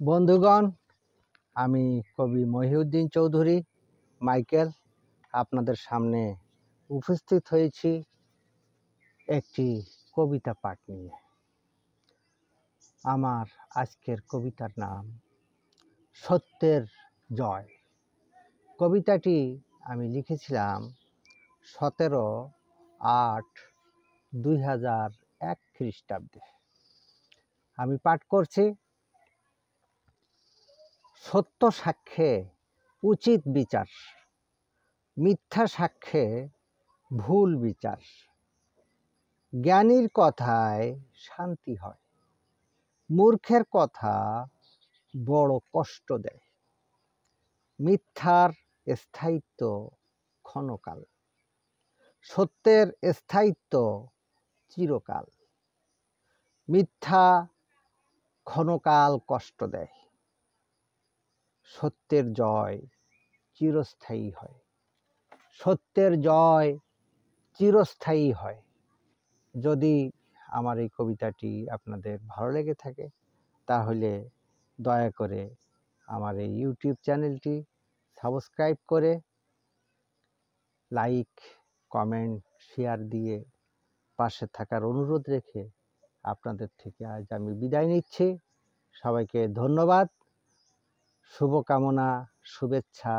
বন্ধুগণ, আমি কবি মহিউদ্দিন চৌধুরী মাইকেল আপনাদের সামনে উপস্থিত হয়েছি একটি কবিতা পাঠ নিয়ে। আমার আজকের কবিতার নাম সত্যের জয়। কবিতাটি আমি লিখেছিলাম 17/8/2001 খ্রিস্টাব্দে। আমি পাঠ করছি। সত্য সাক্ষ্যে উচিত বিচার, মিথ্যা সাক্ষ্যে ভুল বিচার। জ্ঞানীর কথায় শান্তি হয়, মূর্খের কথা বড় কষ্ট দেয়। মিথ্যার স্থায়িত্ব ক্ষণকাল, সত্যের স্থায়িত্ব চিরকাল। মিথ্যা ক্ষণকাল কষ্ট দেয়, সত্যের জয় চিরস্থায়ী হয়। সত্যের জয় চিরস্থায়ী হয়। যদি আমার এই কবিতাটি আপনাদের ভালো লেগে থাকে তাহলে দয়া করে আমার এই ইউটিউব চ্যানেলটি সাবস্ক্রাইব করে লাইক, কমেন্ট, শেয়ার দিয়ে পাশে থাকার অনুরোধ রেখে আপনাদের থেকে আজ আমি বিদায় নিচ্ছি। সবাইকে ধন্যবাদ, শুভকামনা, শুভেচ্ছা,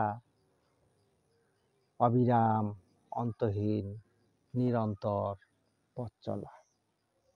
অবিরাম, অন্তহীন, নিরন্তর পথ চলা।